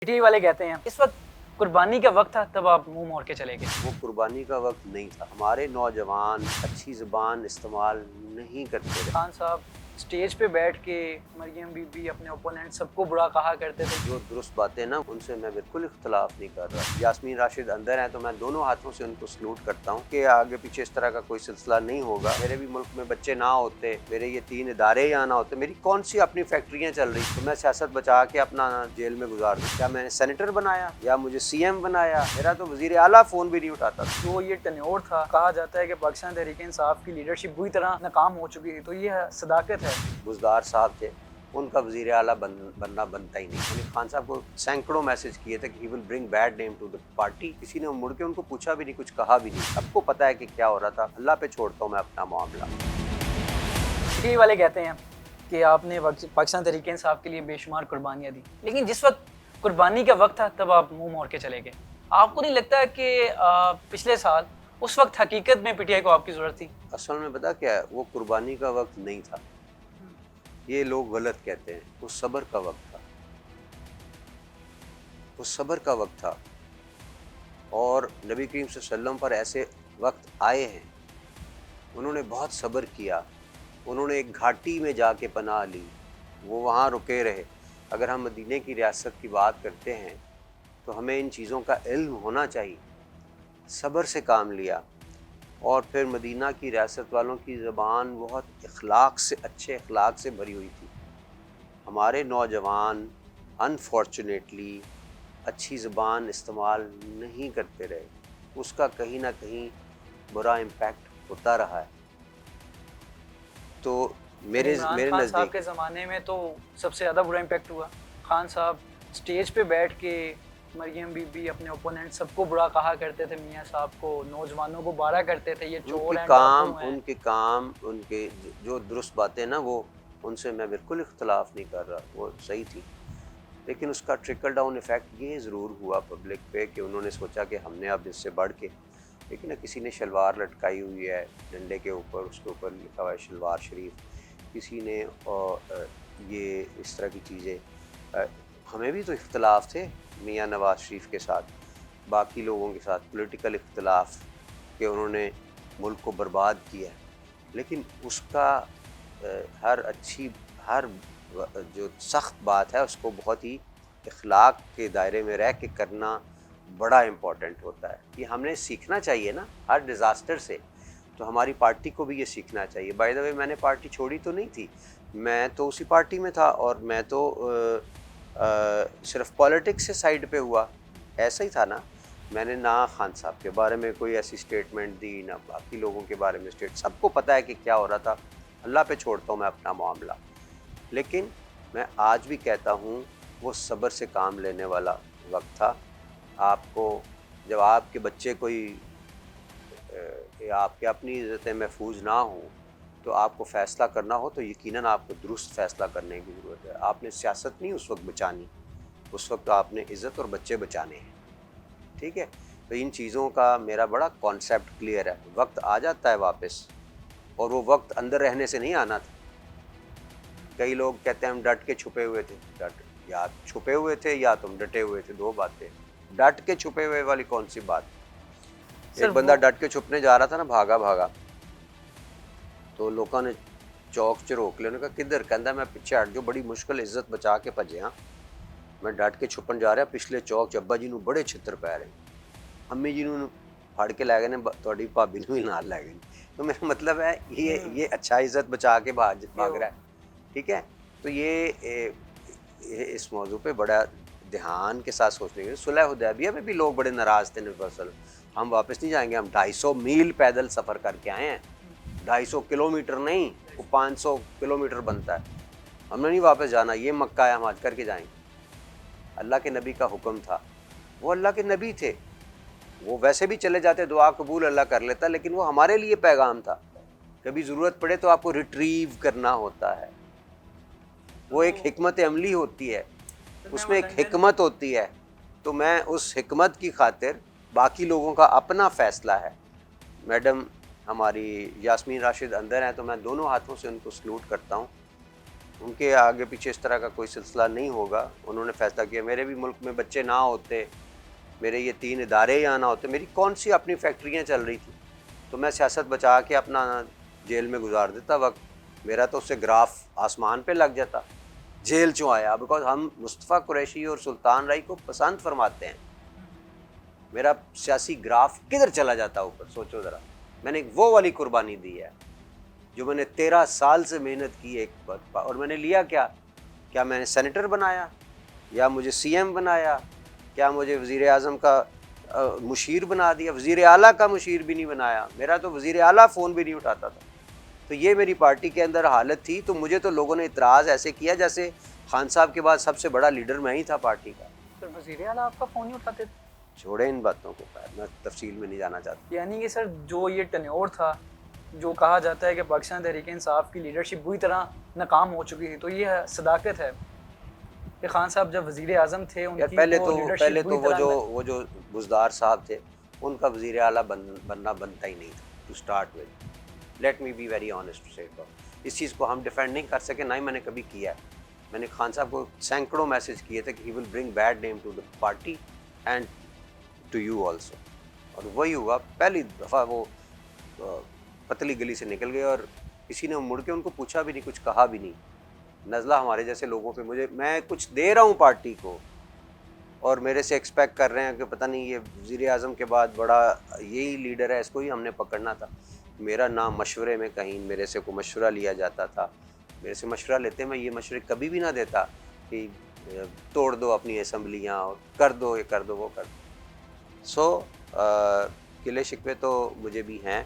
PTI والے کہتے ہیں اس وقت قربانی کا وقت تھا تب آپ منہ موڑ کے چلے گئے. وہ قربانی کا وقت نہیں تھا. ہمارے نوجوان اچھی زبان استعمال نہیں کرتے رہے. خان صاحب اسٹیج پہ بیٹھ کے مریم بی بی اپنے اوپوننٹ سب کو برا کہا کرتے تھے. جو درست باتیں نا ان سے میں بالکل اختلاف نہیں کر رہا. یاسمین راشد اندر ہیں تو میں دونوں ہاتھوں سے ان کو سلوٹ کرتا ہوں کہ آگے پیچھے اس طرح کا کوئی سلسلہ نہیں ہوگا. میرے بھی ملک میں بچے نہ ہوتے, میرے یہ 3 ادارے یہاں نہ ہوتے, میری کون سی اپنی فیکٹریاں چل رہی تو میں سیاست بچا کے اپنا جیل میں گزار دوں. کیا میں نے سینیٹر بنایا یا مجھے CM بنایا؟ میرا تو وزیر اعلیٰ فون بھی نہیں اٹھاتا. جو یہ ٹینیور تھا, کہا جاتا ہے کہ پاکستان تحریک انصاف کی لیڈرشپ بری طرح ناکام ہو چکی تھی, تو یہ صداقت ہے. بزدار صاحب تھے, ان کا وزیر اعلیٰ بننا بنتا ہی نہیں. یعنی خان صاحب کو سینکڑوں میسج کیے تھے کہ he will bring bad name to the party. کسی نے مڑ کے ان کو پوچھا بھی نہیں, کچھ کہا بھی نہیں. سب کو پتا ہے کہ کیا ہو رہا تھا. اللہ پہ چھوڑتا ہوں میں اپنا معاملہ. PTI والے کہتے ہیں کہ آپ نے پاکستان تحریک انصاف کے لیے بے شمار قربانیاں دی, لیکن جس وقت قربانی کا وقت تھا تب آپ منہ موڑ کے چلے گئے. آپ کو نہیں لگتا کہ پچھلے سال اس وقت حقیقت میں PTI کو آپ کی ضرورت تھی؟ اصل میں پتا کیا ہے, وہ قربانی کا وقت نہیں تھا. یہ لوگ غلط کہتے ہیں. وہ صبر کا وقت تھا. وہ صبر کا وقت تھا. اور نبی کریم صلی اللہ علیہ وسلم پر ایسے وقت آئے ہیں, انہوں نے بہت صبر کیا. انہوں نے ایک گھاٹی میں جا کے پناہ لی, وہ وہاں رکے رہے. اگر ہم مدینے کی ریاست کی بات کرتے ہیں تو ہمیں ان چیزوں کا علم ہونا چاہیے. صبر سے کام لیا. اور پھر مدینہ کی ریاست والوں کی زبان بہت اخلاق سے, اچھے اخلاق سے بھری ہوئی تھی. ہمارے نوجوان انفارچونیٹلی اچھی زبان استعمال نہیں کرتے رہے. اس کا کہیں نہ کہیں برا امپیکٹ ہوتا رہا ہے. تو میرے عمران خان صاحب نزدیک کے زمانے میں تو سب سے زیادہ برا امپیکٹ ہوا. خان صاحب اسٹیج پہ بیٹھ کے مریم بی بی اپنے اوپوننٹ سب کو برا کہا کرتے تھے, میاں صاحب کو, نوجوانوں کو بارہ کرتے تھے, یہ چور ہیں, ڈاکو ہیں. ان کے جو درست باتیں نا وہ ان سے میں بالکل اختلاف نہیں کر رہا, وہ صحیح تھی. لیکن اس کا ٹرکل ڈاؤن ایفیکٹ یہ ضرور ہوا پبلک پہ کہ انہوں نے سوچا کہ ہم نے اب اس سے بڑھ کے, لیکن کسی نے شلوار لٹکائی ہوئی ہے ڈنڈے کے اوپر, اس کے اوپر لکھا ہوا ہے شلوار شریف. کسی نے یہ اس طرح کی چیزیں. ہمیں بھی تو اختلاف تھے میاں نواز شریف کے ساتھ, باقی لوگوں کے ساتھ پولیٹیکل اختلاف کہ انہوں نے ملک کو برباد کیا. لیکن اس کا ہر جو سخت بات ہے اس کو بہت ہی اخلاق کے دائرے میں رہ کے کرنا بڑا امپورٹنٹ ہوتا ہے. یہ ہم نے سیکھنا چاہیے نا ہر ڈیزاسٹر سے. تو ہماری پارٹی کو بھی یہ سیکھنا چاہیے. بائی دا وے میں نے پارٹی چھوڑی تو نہیں تھی, میں تو اسی پارٹی میں تھا, اور میں تو صرف پالیٹکس سے سائڈ پہ ہوا. ایسا ہی تھا نا. میں نے نہ خان صاحب کے بارے میں کوئی ایسی سٹیٹمنٹ دی, نہ باقی لوگوں کے بارے میں سب کو پتہ ہے کہ کیا ہو رہا تھا. اللہ پہ چھوڑتا ہوں میں اپنا معاملہ. لیکن میں آج بھی کہتا ہوں وہ صبر سے کام لینے والا وقت تھا. آپ کو جب آپ کے بچے کوئی آپ کے اپنی عزتیں محفوظ نہ ہوں تو آپ کو فیصلہ کرنا ہو تو یقیناً آپ کو درست فیصلہ کرنے کی ضرورت ہے. آپ نے سیاست نہیں اس وقت بچانی, اس وقت آپ نے عزت اور بچے بچانے ہیں. ٹھیک ہے, تو ان چیزوں کا میرا بڑا کانسیپٹ کلیئر ہے. وقت آ جاتا ہے واپس, اور وہ وقت اندر رہنے سے نہیں آنا تھا. کئی لوگ کہتے ہیں ہم ڈٹ کے چھپے ہوئے تھے. یا چھپے ہوئے تھے یا تم ڈٹے ہوئے تھے, دو باتیں. ڈٹ کے چھپے ہوئے والی کون سی بات؟ ایک بندہ ڈٹ کے چھپنے جا رہا تھا نا, بھاگا, تو لوگوں نے چوک چ روک لیا. انہوں نے کہا کدھر؟ کہندا میں پیچھے ہٹ جو, بڑی مشکل عزت بچا کے بھجے ہاں. میں ڈٹ کے چھپن جا رہا پچھلے چوک. ابا جی نو بڑے چھتر پی رہے, امی جی نو پھڑ کے لے گئے نے, تھوڑی بھابی نو ہی نال لے گئے. تو میرا مطلب ہے یہ اچھا عزت بچا کے بھاگ رہا ہے. ٹھیک ہے, تو یہ اس موضوع پہ بڑا دھیان کے ساتھ سوچنے کے. صلح حدیبیہ میں بھی لوگ بڑے ناراض تھے. ہم واپس نہیں جائیں گے, ہم 250 میل پیدل سفر کر کے آئے ہیں, 250 کلومیٹر نہیں, وہ 500 کلومیٹر بنتا ہے. ہم نے نہیں واپس جانا, یہ مکہ ہے, ہم حج کر کے جائیں گے. اللہ کے نبی کا حکم تھا, وہ اللہ کے نبی تھے, وہ ویسے بھی چلے جاتے, دعا قبول اللہ کر لیتا, لیکن وہ ہمارے لیے پیغام تھا. کبھی ضرورت پڑے تو آپ کو ریٹریو کرنا ہوتا ہے. وہ ایک حکمت عملی ہوتی ہے, اس میں ایک حکمت ہوتی ہے. تو میں اس حکمت کی خاطر, باقی لوگوں کا اپنا فیصلہ ہے. میڈم ہماری یاسمین راشد اندر ہیں تو میں دونوں ہاتھوں سے ان کو سلوٹ کرتا ہوں ان کے آگے پیچھے اس طرح کا کوئی سلسلہ نہیں ہوگا. انہوں نے فیصلہ کیا میرے بھی ملک میں بچے نہ ہوتے, میرے یہ 3 ادارے یہاں نہ ہوتے, میری کون سی اپنی فیکٹریاں چل رہی تھیں, تو میں سیاست بچا کے اپنا جیل میں گزار دیتا وقت. میرا تو اس سے گراف آسمان پہ لگ جاتا. جیل چوں آیا بیکاز ہم مصطفیٰ قریشی اور سلطان رائی کو پسند فرماتے ہیں. میرا سیاسی گراف کدھر چلا جاتا اوپر, سوچو ذرا. میں نے وہ والی قربانی دی ہے جو میں نے 13 سال سے محنت کی ایک وقت, اور میں نے لیا کیا میں نے سینیٹر بنایا, یا مجھے سی ایم بنایا, کیا مجھے وزیر اعظم کا مشیر بنا دیا, وزیر اعلیٰ کا مشیر بھی نہیں بنایا. میرا تو وزیر اعلیٰ فون بھی نہیں اٹھاتا تھا. تو یہ میری پارٹی کے اندر حالت تھی. تو مجھے تو لوگوں نے اعتراض ایسے کیا جیسے خان صاحب کے بعد سب سے بڑا لیڈر میں ہی تھا پارٹی کا. سر وزیر اعلیٰ آپ کا فون نہیں اٹھاتے تھے؟ چھوڑیں ان باتوں کو, میں تفصیل میں نہیں جانا چاہتا. یعنی کہ سر جو یہ ٹینیور تھا, جو کہا جاتا ہے کہ پاکستان تحریک انصاف کی لیڈرشپ بری طرح ناکام ہو چکی تھی, تو یہ صداقت ہے کہ خان صاحب جب وزیر اعظم تھے ان کی پہلے لیڈرشپ تو وہ جو بزدار صاحب تھے ان کا وزیر اعلیٰ بننا بنتا ہی نہیں تھا to start with. Let me be very honest to say. اس چیز کو ہم ڈیفینڈ نہیں کر سکے, نہ ہی میں نے کبھی کیا ہے. میں نے خان صاحب کو سینکڑوں میسج کیے تھے کہ he will bring bad name to the party and to you also. اور وہی ہوا. پہلی دفعہ وہ پتلی گلی سے نکل گئے اور کسی نے مڑ کے ان کو پوچھا بھی نہیں, کچھ کہا بھی نہیں. نزلہ ہمارے جیسے لوگوں پہ, میں کچھ دے رہا ہوں پارٹی کو اور میرے سے ایکسپیکٹ کر رہے ہیں کہ پتہ نہیں یہ وزیر اعظم کے بعد بڑا یہی لیڈر ہے, اس کو ہی ہم نے پکڑنا تھا. میرا نام مشورے میں کہیں میرے سے کوئی مشورہ لیا جاتا تھا, میرے سے مشورہ لیتے, میں یہ مشورے کبھی بھی نہ دیتا کہ توڑ دو اپنی اسمبلیاں اور کر دو یہ کر دو وہ کر دو. سو گلے شکوے تو مجھے بھی ہیں,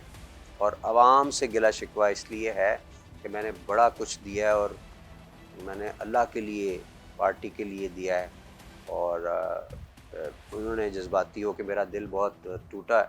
اور عوام سے گلا شکوہ اس لیے ہے کہ میں نے بڑا کچھ دیا ہے اور میں نے اللہ کے لیے پارٹی کے لیے دیا ہے, اور انہوں نے جذباتی ہو کہ میرا دل بہت ٹوٹا ہے.